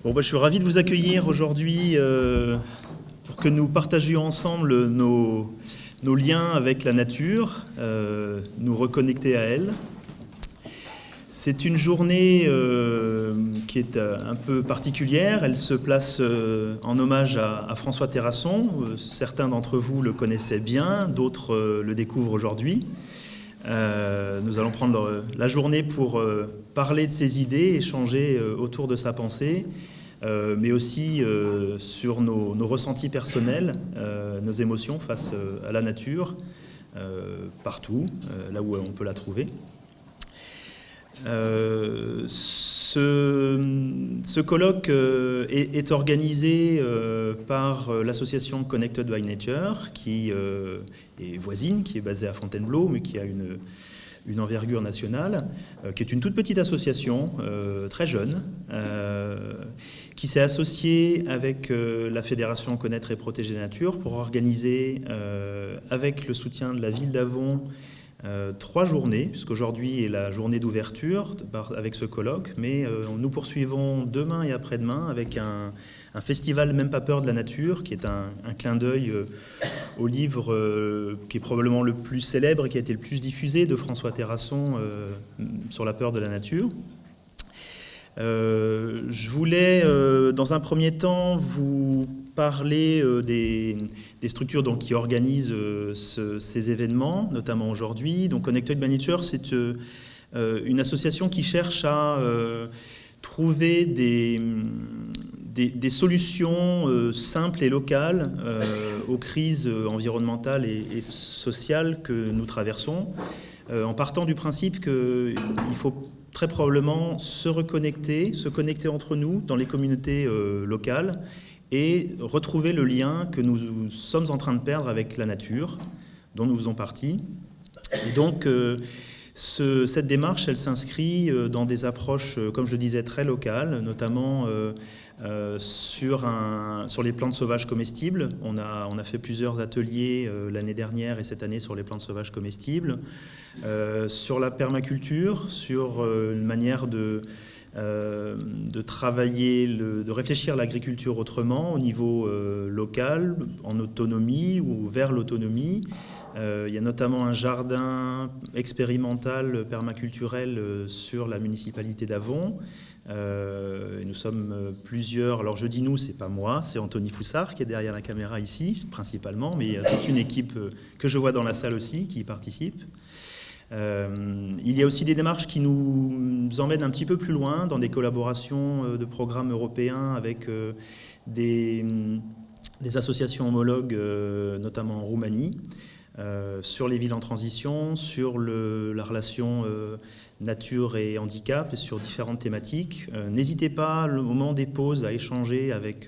Je suis ravi de vous accueillir aujourd'hui pour que nous partagions ensemble nos liens avec la nature, nous reconnecter à elle. C'est une journée qui est un peu particulière. Elle se place en hommage à François Terrasson. Certains d'entre vous le connaissaient bien, d'autres le découvrent aujourd'hui. Nous allons prendre la journée pour parler de ses idées, échanger autour de sa pensée, mais aussi sur nos ressentis personnels, nos émotions face à la nature, partout, là où on peut la trouver. Ce colloque est organisé par l'association Connected by Nature, qui est voisine, qui est basée à Fontainebleau, mais qui a une envergure nationale, qui est une toute petite association, très jeune, qui s'est associée avec la Fédération Connaître et Protéger la Nature pour organiser, avec le soutien de la ville d'Avon, 3 journées, puisqu'aujourd'hui est la journée d'ouverture avec ce colloque, mais nous poursuivons demain et après-demain avec un festival Même pas peur de la nature, qui est un clin d'œil au livre qui est probablement le plus célèbre et qui a été le plus diffusé de François Terrasson sur la peur de la nature. Je voulais, dans un premier temps, vous parler des structures qui organisent ces événements, notamment aujourd'hui. Donc Connected by Nature, c'est une association qui cherche à trouver des solutions simples et locales aux crises environnementales et sociales que nous traversons, en partant du principe qu'il faut très probablement se connecter entre nous dans les communautés locales et retrouver le lien que nous sommes en train de perdre avec la nature, dont nous faisons partie. Et donc, cette démarche, elle s'inscrit dans des approches, comme je le disais, très locales, notamment sur les plantes sauvages comestibles. On a fait plusieurs ateliers l'année dernière et cette année sur les plantes sauvages comestibles, sur la permaculture, sur une manière de travailler, de réfléchir l'agriculture autrement au niveau local, en autonomie ou vers l'autonomie. Il y a notamment un jardin expérimental permaculturel sur la municipalité d'Avon. Nous sommes plusieurs, alors je dis nous, c'est pas moi, c'est Anthony Foussard qui est derrière la caméra ici, principalement, mais il y a toute une équipe que je vois dans la salle aussi qui y participe. Il y a aussi des démarches qui nous emmènent un petit peu plus loin dans des collaborations de programmes européens avec des associations homologues, notamment en Roumanie, sur les villes en transition, sur la relation nature et handicap, et sur différentes thématiques. N'hésitez pas, au moment des pauses, à échanger avec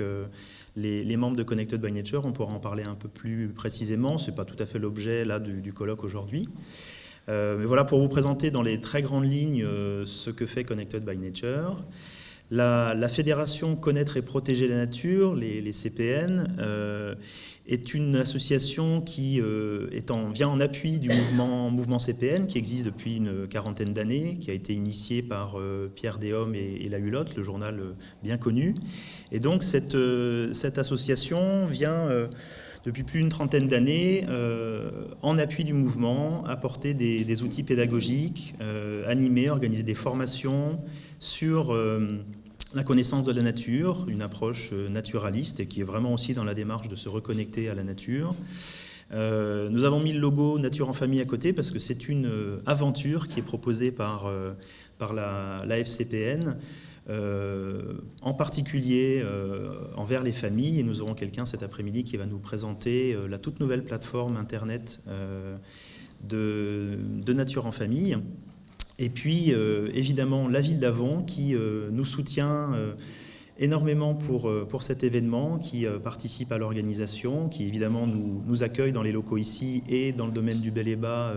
les membres de Connected by Nature. On pourra en parler un peu plus précisément. Ce n'est pas tout à fait l'objet là, du colloque aujourd'hui. Mais voilà pour vous présenter dans les très grandes lignes ce que fait Connected by Nature. La Fédération Connaître et Protéger la Nature, les CPN, est une association qui vient en appui du mouvement CPN, qui existe depuis une quarantaine d'années, qui a été initié par Pierre Déhomme et La Hulotte, le journal bien connu. Et donc cette association vient depuis plus d'une trentaine d'années, en appui du mouvement, apporter des outils pédagogiques, animer, organiser des formations sur la connaissance de la nature, une approche naturaliste et qui est vraiment aussi dans la démarche de se reconnecter à la nature. Nous avons mis le logo Nature en famille à côté parce que c'est une aventure qui est proposée par la FCPN, en particulier envers les familles, et nous aurons quelqu'un cet après-midi qui va nous présenter la toute nouvelle plateforme internet de Nature en famille. Et puis évidemment la ville d'Avon qui nous soutient énormément pour cet événement, qui participe à l'organisation, qui évidemment nous accueille dans les locaux ici et dans le domaine du Bel et Bas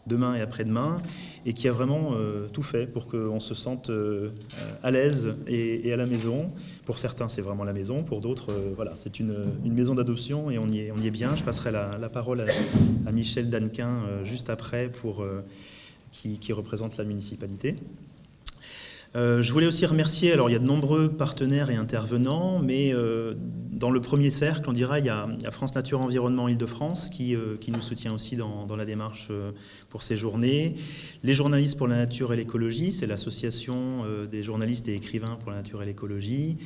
demain et après-demain, et qui a vraiment tout fait pour qu'on se sente à l'aise et à la maison. Pour certains, c'est vraiment la maison, pour d'autres, voilà, c'est une maison d'adoption et on y est bien. Je passerai la parole à Michel Danquin juste après qui représente la municipalité. Je voulais aussi remercier, alors il y a de nombreux partenaires et intervenants, mais dans le premier cercle, on dira, il y a France Nature Environnement Île-de-France qui nous soutient aussi dans la démarche pour ces journées. Les journalistes pour la nature et l'écologie, c'est l'association des journalistes et écrivains pour la nature et l'écologie,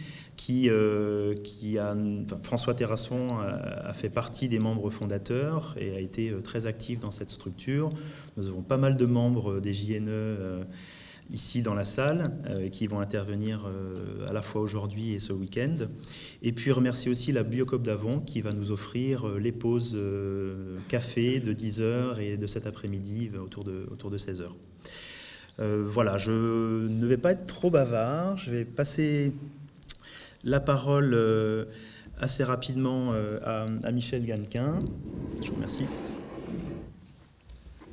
François Terrasson a fait partie des membres fondateurs et a été très actif dans cette structure. Nous avons pas mal de membres des JNE ici dans la salle, qui vont intervenir à la fois aujourd'hui et ce week-end. Et puis remercier aussi la Biocoop d'Avon qui va nous offrir les pauses café de 10h et de cet après-midi autour de 16h. Voilà, je ne vais pas être trop bavard, je vais passer la parole assez rapidement à Michel Gannequin. Je vous remercie.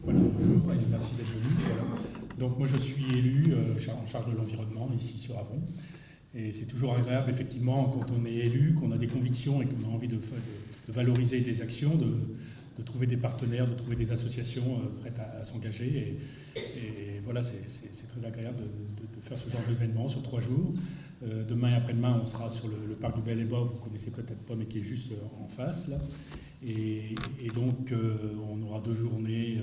Voilà, bonjour et merci d'être venu. Voilà. Donc moi je suis élu en charge de l'environnement ici sur Avon. Et c'est toujours agréable effectivement quand on est élu, qu'on a des convictions et qu'on a envie de valoriser des actions, de trouver des partenaires, de trouver des associations prêtes à s'engager. Et voilà, c'est très agréable de faire ce genre d'événement sur 3 jours. Demain et après-demain, on sera sur le parc du Bel-et-Bois, vous ne connaissez peut-être pas, mais qui est juste en face là. Et donc on aura 2 journées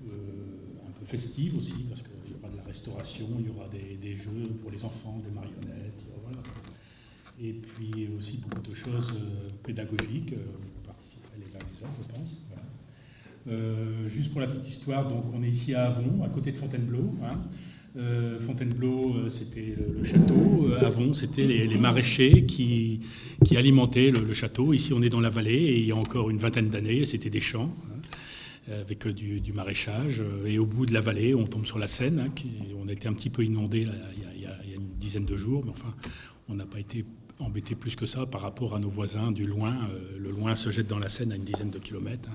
un peu festives aussi, parce qu'il y aura de la restauration, il y aura des jeux pour les enfants, des marionnettes, voilà. Et puis aussi beaucoup de choses pédagogiques, vous participerez les uns les autres, je pense. Voilà. Juste pour la petite histoire, donc on est ici à Avon, à côté de Fontainebleau. Fontainebleau, c'était le château. Avon, c'était les maraîchers qui alimentaient le château. Ici, on est dans la vallée, et il y a encore une vingtaine d'années, c'était des champs, avec du maraîchage. Et au bout de la vallée, on tombe sur la Seine. On a été un petit peu inondé là, il y a une dizaine de jours, mais enfin, on n'a pas été embêté plus que ça par rapport à nos voisins du Loing. Le Loing se jette dans la Seine à une dizaine de kilomètres.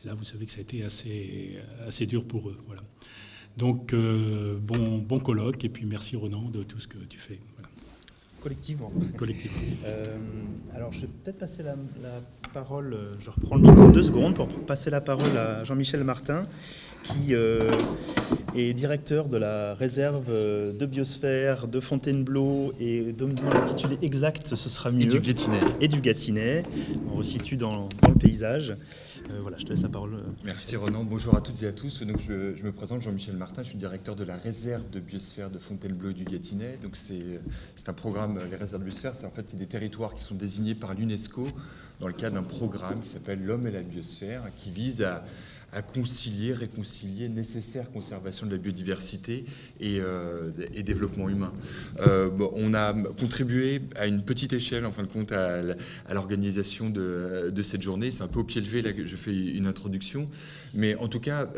Et là, vous savez que ça a été assez dur pour eux. Voilà. Donc, bon colloque, et puis merci Ronan de tout ce que tu fais. Voilà. Collectivement. Alors, je vais peut-être passer la parole, je reprends le micro 2 secondes pour passer la parole à Jean-Michel Martin, qui est directeur de la réserve de biosphère de Fontainebleau, et donne-moi l'intitulé exact, ce sera mieux. Et du Gâtinais. On resitue dans le paysage. Voilà, je te laisse la parole. Merci Ronan, bonjour à toutes et à tous. Donc je me présente, Jean-Michel Martin, je suis directeur de la réserve de biosphère de Fontainebleau et du Gâtinais. Donc c'est un programme, les réserves de biosphère, c'est des territoires qui sont désignés par l'UNESCO dans le cadre d'un programme qui s'appelle L'Homme et la biosphère, qui vise à réconcilier nécessaire conservation de la biodiversité et développement humain. On a contribué à une petite échelle, en fin de compte, à l'organisation de cette journée. C'est un peu au pied levé là que je fais une introduction, mais en tout cas,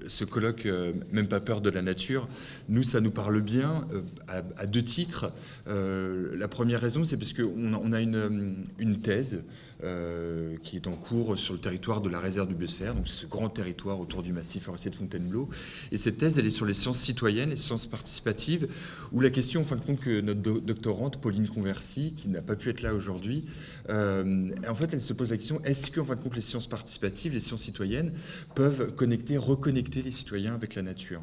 ce colloque, même pas peur de la nature, ça nous parle bien à 2 titres. La première raison, c'est parce qu'on a une thèse qui est en cours sur le territoire de la réserve de biosphère, donc c'est ce grand territoire autour du massif forestier de Fontainebleau. Et cette thèse, elle est sur les sciences citoyennes, les sciences participatives, où la question, en fin de compte, que notre doctorante, Pauline Conversi, qui n'a pas pu être là aujourd'hui, en fait, elle se pose la question, est-ce que, en fin de compte, les sciences participatives, les sciences citoyennes, peuvent reconnecter les citoyens avec la nature ?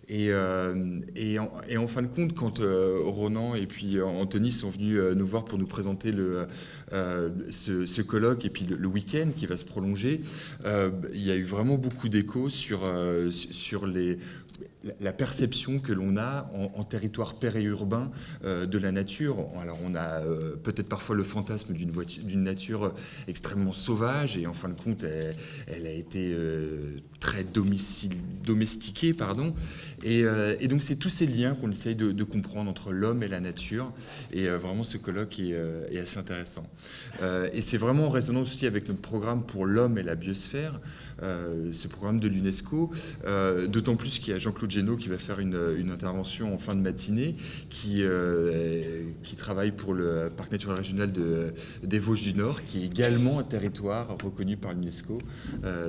Et en fin de compte, quand Ronan et puis Anthony sont venus nous voir pour nous présenter ce colloque et puis le week-end qui va se prolonger, il y a eu vraiment beaucoup d'échos sur la perception que l'on a en territoire périurbain de la nature. Alors on a peut-être parfois le fantasme d'une nature extrêmement sauvage, et en fin de compte elle a été très domestiquée, pardon. Et donc c'est tous ces liens qu'on essaye de comprendre entre l'homme et la nature, et vraiment ce colloque est assez intéressant. Et c'est vraiment en résonance aussi avec notre programme pour l'homme et la biosphère, ce programme de l'UNESCO, d'autant plus qu'il y a Jean-Claude Génaud qui va faire une intervention en fin de matinée, qui travaille pour le parc naturel régional des Vosges du Nord, qui est également un territoire reconnu par l'UNESCO.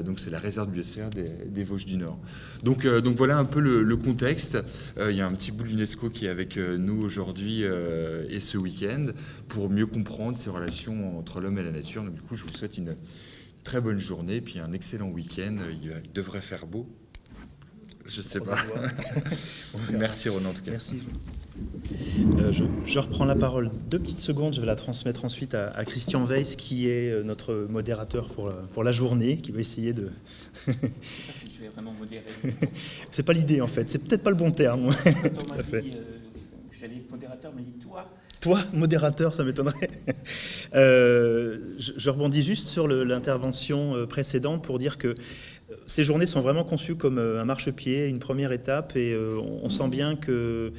Donc c'est la réserve de biosphère des Vosges du Nord. Donc voilà un peu le contexte. Il y a un petit bout de l'UNESCO qui est avec nous aujourd'hui et ce week-end pour mieux comprendre ces relations entre l'homme et la nature. Donc du coup, je vous souhaite une très bonne journée, puis un excellent week-end. Il devrait faire beau. Je sais pas. Merci Ronan en tout cas. Merci. Je reprends la parole 2 petites secondes, je vais la transmettre ensuite à Christian Weiss qui est notre modérateur pour la journée, qui va essayer de... Je sais pas si tu es vraiment modéré. C'est pas l'idée en fait, c'est peut-être pas le bon terme. Quand on m'a dit que j'allais être modérateur, mais dis-toi. Toi, modérateur, ça m'étonnerait. Je rebondis juste sur l'intervention précédente pour dire que ces journées sont vraiment conçues comme un marchepied, une première étape, et on sent bien que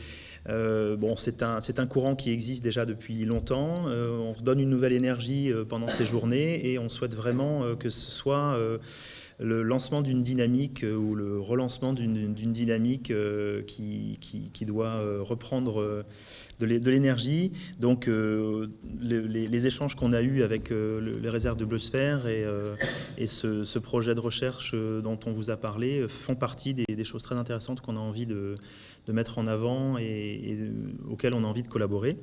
c'est un courant qui existe déjà depuis longtemps. On redonne une nouvelle énergie pendant ces journées, et on souhaite vraiment que ce soit le lancement d'une dynamique ou le relancement d'une dynamique qui doit reprendre de l'énergie. Donc les échanges qu'on a eus avec les réserves de Biosphère et ce projet de recherche dont on vous a parlé font partie des choses très intéressantes qu'on a envie de mettre en avant et auxquelles on a envie de collaborer.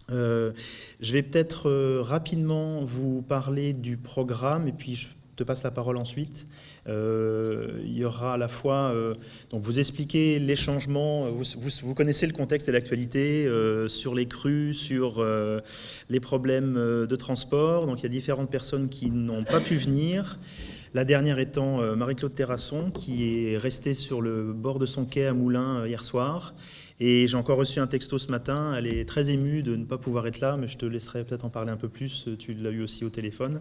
Je vais peut-être rapidement vous parler du programme et puis je te passe la parole ensuite. Il y aura à la fois, donc vous expliquer les changements, vous connaissez le contexte et l'actualité sur les crues, sur les problèmes de transport. Donc il y a différentes personnes qui n'ont pas pu venir. La dernière étant Marie-Claude Terrasson, qui est restée sur le bord de son quai à Moulins hier soir. Et j'ai encore reçu un texto ce matin, elle est très émue de ne pas pouvoir être là, mais je te laisserai peut-être en parler un peu plus, tu l'as eu aussi au téléphone.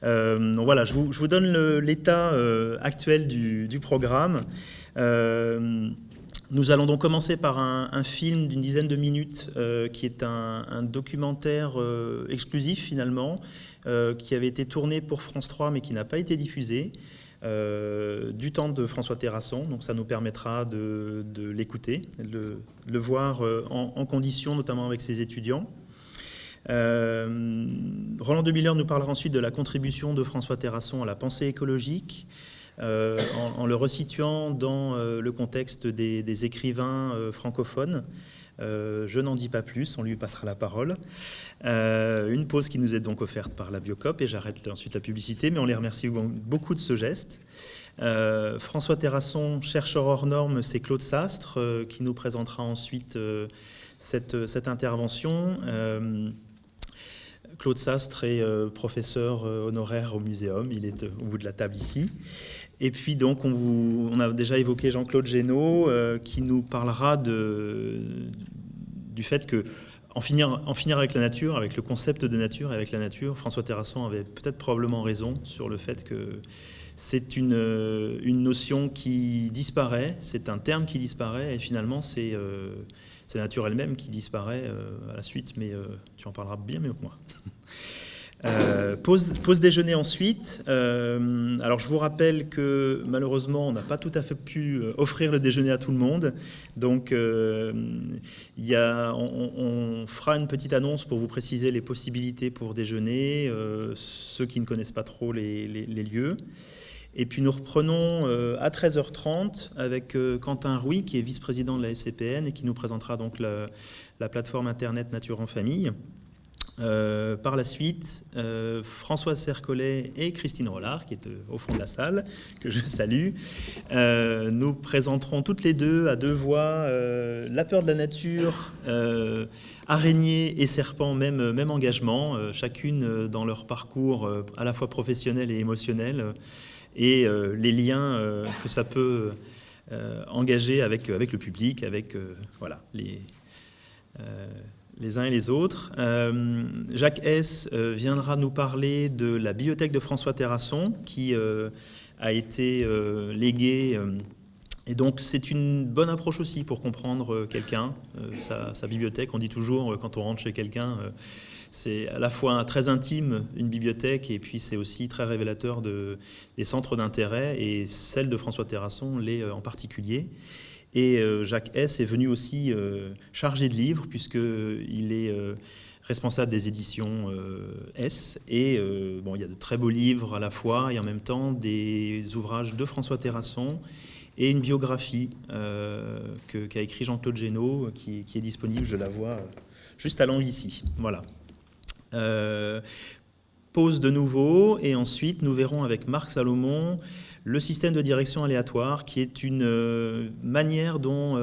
Donc voilà, je vous donne l'état actuel du programme. Nous allons donc commencer par un film d'une dizaine de minutes qui est un documentaire exclusif finalement, qui avait été tourné pour France 3 mais qui n'a pas été diffusé. Du temps de François Terrasson, donc ça nous permettra de l'écouter, de le voir en condition, notamment avec ses étudiants. Roland de Miller nous parlera ensuite de la contribution de François Terrasson à la pensée écologique, en le resituant dans le contexte des écrivains francophones. Je n'en dis pas plus, on lui passera la parole. Une pause qui nous est donc offerte par la Biocop, et j'arrête ensuite la publicité, mais on les remercie beaucoup de ce geste. François Terrasson, chercheur hors norme, c'est Claude Sastre qui nous présentera ensuite cette intervention. Claude Sastre est professeur honoraire au Muséum, il est au bout de la table ici. Et puis donc on a déjà évoqué Jean-Claude Génaud qui nous parlera du fait que en finir avec la nature, avec le concept de nature et avec la nature, François Terrasson avait peut-être probablement raison sur le fait que c'est une notion qui disparaît, c'est un terme qui disparaît et finalement c'est la nature elle-même qui disparaît à la suite, mais tu en parleras bien mieux que moi. Pause déjeuner ensuite. Alors je vous rappelle que malheureusement on n'a pas tout à fait pu offrir le déjeuner à tout le monde, donc on fera une petite annonce pour vous préciser les possibilités pour déjeuner, ceux qui ne connaissent pas trop les lieux. Et puis nous reprenons à 13h30 avec Quentin Rouy qui est vice-président de la FCPN et qui nous présentera donc la plateforme internet Nature en famille. Par la suite, Françoise Sercollet et Christine Rollard, qui est au fond de la salle, que je salue, nous présenteront toutes les deux à deux voix La peur de la nature, araignées et serpents, même engagement, chacune dans leur parcours à la fois professionnel et émotionnel, et les liens que ça peut engager avec le public, avec voilà, les uns et les autres. Jacques Hess viendra nous parler de la bibliothèque de François Terrasson qui a été léguée. Et donc c'est une bonne approche aussi pour comprendre quelqu'un, sa bibliothèque. On dit toujours quand on rentre chez quelqu'un, c'est à la fois très intime une bibliothèque et puis c'est aussi très révélateur des centres d'intérêt et celle de François Terrasson l'est en particulier. Et Jacques Hess est venu aussi chargé de livres, puisqu'il est responsable des éditions Hess. Et il y a de très beaux livres à la fois, et en même temps des ouvrages de François Terrasson et une biographie qu'a écrit Jean-Claude Génaud, qui est disponible, je la vois, juste à l'angle ici. Voilà. Pause de nouveau, et ensuite nous verrons avec Marc Salomon le système de direction aléatoire, qui est une manière dont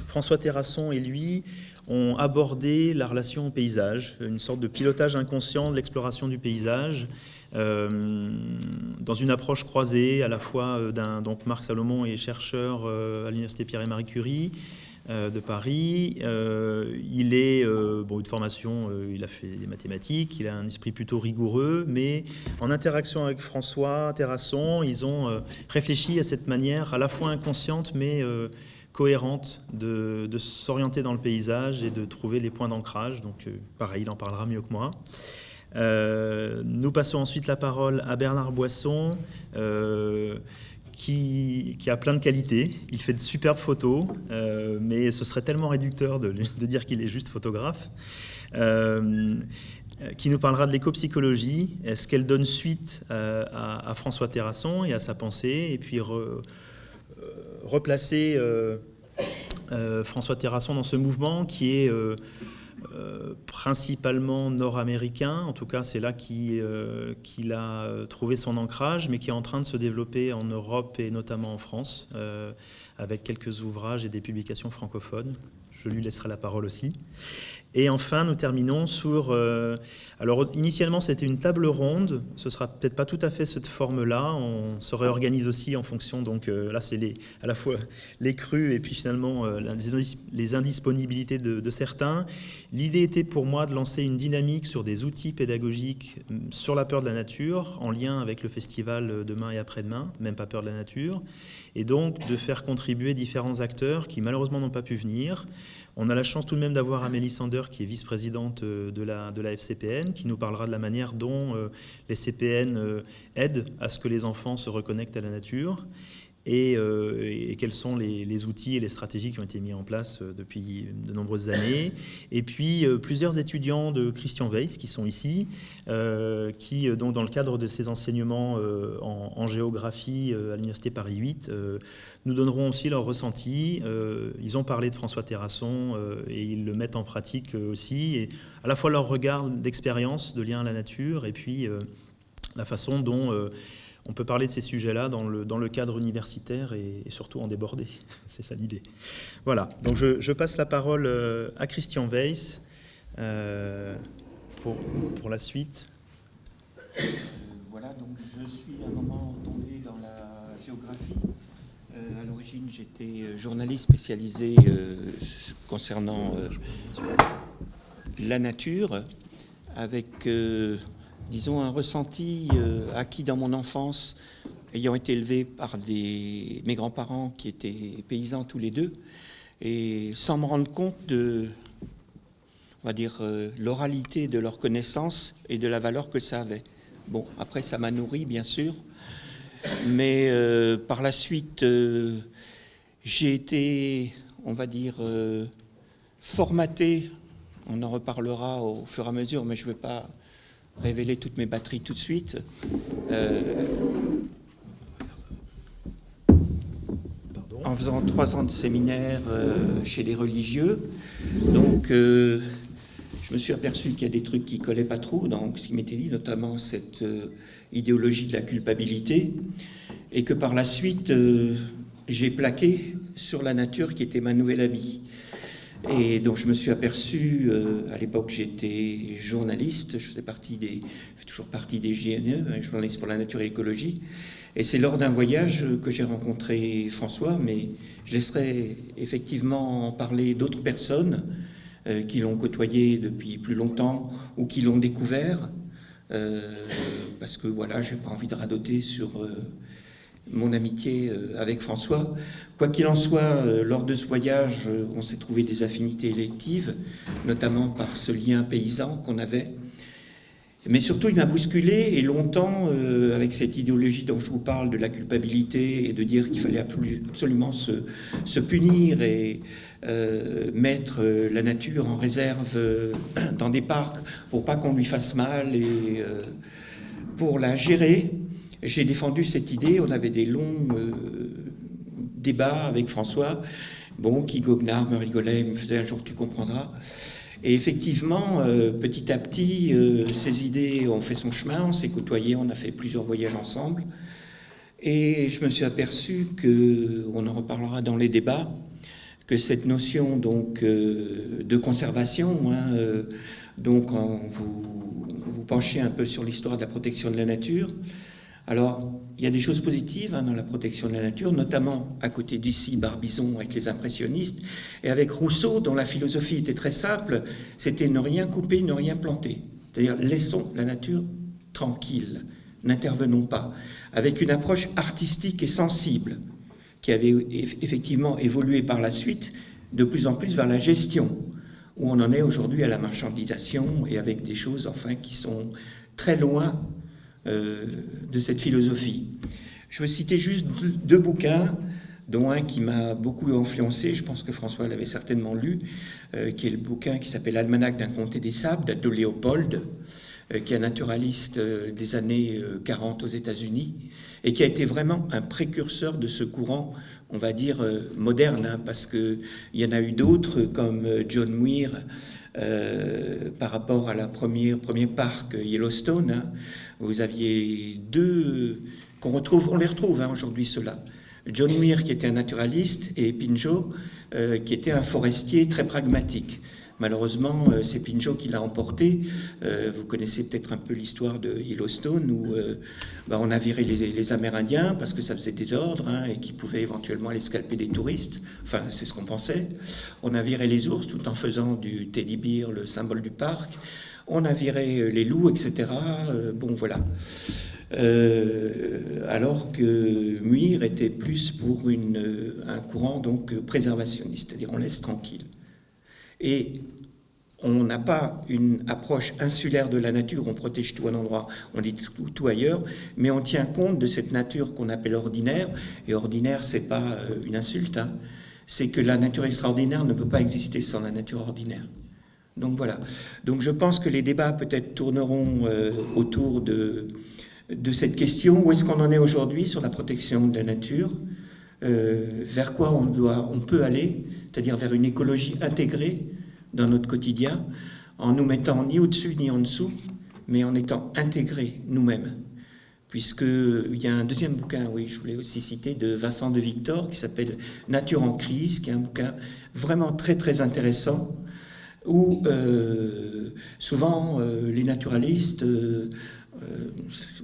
François Terrasson et lui ont abordé la relation au paysage, une sorte de pilotage inconscient de l'exploration du paysage, dans une approche croisée à la fois donc Marc Salomon est chercheur à l'université Pierre et Marie Curie de Paris. Il est de formation, il a fait des mathématiques, il a un esprit plutôt rigoureux, mais en interaction avec François Terrasson, ils ont réfléchi à cette manière à la fois inconsciente mais cohérente de s'orienter dans le paysage et de trouver les points d'ancrage. Donc pareil, il en parlera mieux que moi. Nous passons ensuite la parole à Bernard Boisson, qui a plein de qualités. Il fait de superbes photos, mais ce serait tellement réducteur de dire qu'il est juste photographe. Qui nous parlera de l'éco-psychologie. Est-ce qu'elle donne suite à François Terrasson et à sa pensée, et puis replacer François Terrasson dans ce mouvement qui est principalement nord-américain, en tout cas c'est là qu'il a trouvé son ancrage, mais qui est en train de se développer en Europe et notamment en France, avec quelques ouvrages et des publications francophones. Je lui laisserai la parole aussi. Et enfin, nous terminons sur... alors, initialement, c'était une table ronde. Ce sera peut-être pas tout à fait cette forme-là. On se réorganise aussi en fonction... Donc là, c'est à la fois les crus et puis finalement les indisponibilités de certains. L'idée était pour moi de lancer une dynamique sur des outils pédagogiques sur la peur de la nature, en lien avec le festival demain et après-demain, même pas peur de la nature, et donc de faire contribuer différents acteurs qui malheureusement n'ont pas pu venir. On a la chance tout de même d'avoir Amélie Sander, qui est vice-présidente de la FCPN, qui nous parlera de la manière dont les CPN aident à ce que les enfants se reconnectent à la nature et quels sont les outils et les stratégies qui ont été mis en place depuis de nombreuses années. Et puis plusieurs étudiants de Christian Weiss qui sont ici, qui donc dans le cadre de ces enseignements en géographie à l'université Paris 8 nous donneront aussi leur ressenti. Ils ont parlé de François Terrasson et ils le mettent en pratique aussi, et à la fois leur regard d'expérience, de lien à la nature, et puis la façon dont on peut parler de ces sujets-là dans le cadre universitaire et surtout en déborder. C'est ça l'idée. Voilà, donc je passe la parole à Christian Weiss pour la suite. Voilà, donc je suis à un moment tombé dans la géographie. À l'origine, j'étais journaliste spécialisé concernant la nature, avec... disons, un ressenti acquis dans mon enfance, ayant été élevé par mes grands-parents qui étaient paysans tous les deux, et sans me rendre compte de, on va dire, l'oralité de leurs connaissances et de la valeur que ça avait. Bon, après, ça m'a nourri, bien sûr, mais par la suite, j'ai été, on va dire, formaté. On en reparlera au fur et à mesure, mais je ne vais pas révéler toutes mes batteries tout de suite. En faisant 3 ans de séminaire chez les religieux, donc je me suis aperçu qu'il y a des trucs qui ne collaient pas trop dans ce qui m'était dit, notamment cette idéologie de la culpabilité, et que par la suite, j'ai plaqué sur la nature qui était ma nouvelle amie. Et donc je me suis aperçu, à l'époque j'étais journaliste, je fais toujours partie des JNE, journaliste pour la nature et l'écologie, et c'est lors d'un voyage que j'ai rencontré François, mais je laisserai effectivement en parler d'autres personnes qui l'ont côtoyé depuis plus longtemps ou qui l'ont découvert, parce que voilà, j'ai pas envie de radoter sur mon amitié avec François. Quoi qu'il en soit, lors de ce voyage, on s'est trouvé des affinités électives, notamment par ce lien paysan qu'on avait. Mais surtout, il m'a bousculé, et longtemps, avec cette idéologie dont je vous parle, de la culpabilité, et de dire qu'il fallait absolument se punir et mettre la nature en réserve dans des parcs pour pas qu'on lui fasse mal, et pour la gérer. J'ai défendu cette idée. On avait des longs débats avec François, qui goguenard me rigolait, il me faisait « un jour tu comprendras ». Et effectivement, petit à petit, ces idées ont fait son chemin, on s'est côtoyés, on a fait plusieurs voyages ensemble. Et je me suis aperçu que, on en reparlera dans les débats, que cette notion donc de conservation, donc vous penchez un peu sur l'histoire de la protection de la nature. Alors, il y a des choses positives dans la protection de la nature, notamment à côté d'ici Barbizon avec les impressionnistes, et avec Rousseau, dont la philosophie était très simple, c'était ne rien couper, ne rien planter. C'est-à-dire, laissons la nature tranquille, n'intervenons pas, avec une approche artistique et sensible, qui avait effectivement évolué par la suite de plus en plus vers la gestion, où on en est aujourd'hui à la marchandisation, et avec des choses enfin qui sont très loin de cette philosophie. Je veux citer juste deux bouquins, dont un qui m'a beaucoup influencé, je pense que François l'avait certainement lu, qui est le bouquin qui s'appelle L'Almanach d'un comté des sables, de Léopold, qui est un naturaliste des années 40 aux États-Unis, et qui a été vraiment un précurseur de ce courant, on va dire, moderne, parce qu'il y en a eu d'autres, comme John Muir, par rapport à la premier parc Yellowstone. Vous aviez deux qu'on retrouve, on les retrouve aujourd'hui ceux-là. John Muir qui était un naturaliste et Pinchot qui était un forestier très pragmatique. Malheureusement, c'est Pinchot qui l'a emporté. Vous connaissez peut-être un peu l'histoire de Yellowstone où on a viré les Amérindiens parce que ça faisait désordre et qu'ils pouvaient éventuellement aller scalper des touristes. Enfin, c'est ce qu'on pensait. On a viré les ours tout en faisant du teddy bear le symbole du parc. On a viré les loups, etc. Bon, voilà. Alors que Muir était plus pour un courant donc préservationniste, c'est-à-dire on laisse tranquille. Et on n'a pas une approche insulaire de la nature, on protège tout à un endroit, on dit tout ailleurs, mais on tient compte de cette nature qu'on appelle ordinaire, et ordinaire, c'est pas une insulte, c'est que la nature extraordinaire ne peut pas exister sans la nature ordinaire. Donc voilà. Donc je pense que les débats peut-être tourneront autour de cette question. Où est-ce qu'on en est aujourd'hui sur la protection de la nature ? Vers quoi on peut aller, c'est-à-dire vers une écologie intégrée dans notre quotidien, en nous mettant ni au-dessus ni en dessous, mais en étant intégrés nous-mêmes. Puisqu'il y a un deuxième bouquin, oui, je voulais aussi citer, de Vincent de Victor, qui s'appelle « Nature en crise », qui est un bouquin vraiment très très intéressant, où souvent les naturalistes...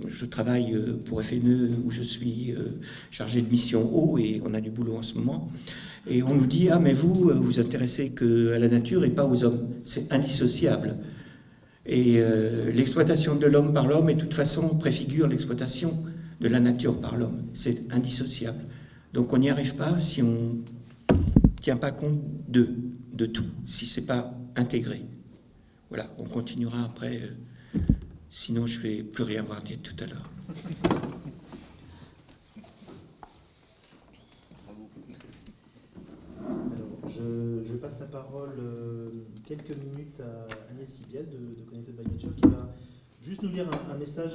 je travaille pour FNE où je suis chargé de mission eau et on a du boulot en ce moment. Et on nous dit « Ah, mais vous vous intéressez qu'à la nature et pas aux hommes. » C'est indissociable. Et l'exploitation de l'homme par l'homme, de toute façon, préfigure l'exploitation de la nature par l'homme. C'est indissociable. Donc on n'y arrive pas si on ne tient pas compte de tout, si ce n'est pas intégré. Voilà, on continuera après... Sinon, je ne vais plus rien voir dire tout à l'heure. Alors, je passe la parole quelques minutes à Agnès Sibiel de Connected by Nature qui va juste nous lire un message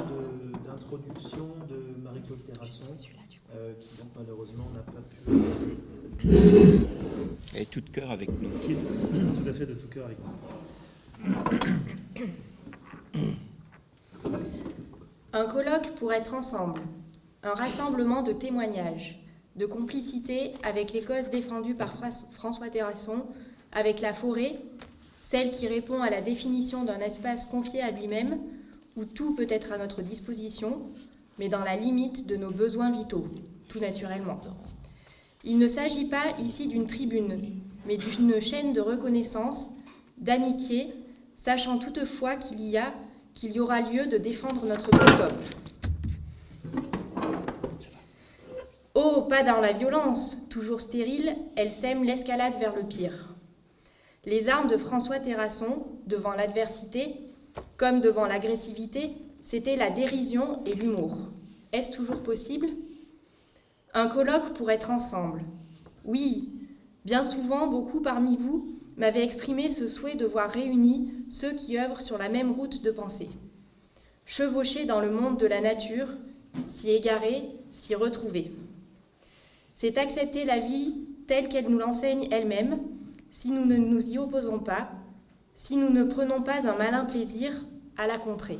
d'introduction de Marie-Claude Terrasson qui donc malheureusement n'a pas pu... Elle est tout de cœur avec nous. Qui est tout à fait de tout cœur avec nous. Un colloque pour être ensemble, un rassemblement de témoignages, de complicité avec les causes défendues par François Terrasson, avec la forêt, celle qui répond à la définition d'un espace confié à lui-même, où tout peut être à notre disposition, mais dans la limite de nos besoins vitaux, tout naturellement. Il ne s'agit pas ici d'une tribune, mais d'une chaîne de reconnaissance, d'amitié, sachant toutefois qu'il y aura lieu de défendre notre biotope. Oh, pas dans la violence, toujours stérile, elle sème l'escalade vers le pire. Les armes de François Terrasson, devant l'adversité, comme devant l'agressivité, c'était la dérision et l'humour. Est-ce toujours possible ? Un colloque pour être ensemble. Oui, bien souvent, beaucoup parmi vous m'avaient exprimé ce souhait de voir réunis ceux qui œuvrent sur la même route de pensée. Chevauchés dans le monde de la nature, s'y égarer, s'y retrouver. C'est accepter la vie telle qu'elle nous l'enseigne elle-même, si nous ne nous y opposons pas, si nous ne prenons pas un malin plaisir à la contrer.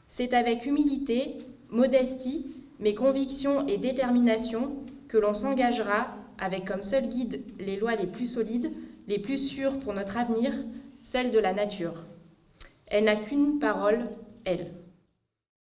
C'est avec humilité, modestie, mais conviction et détermination que l'on s'engagera avec comme seul guide les lois les plus solides, les plus sûres pour notre avenir, celles de la nature. Elle n'a qu'une parole, elle.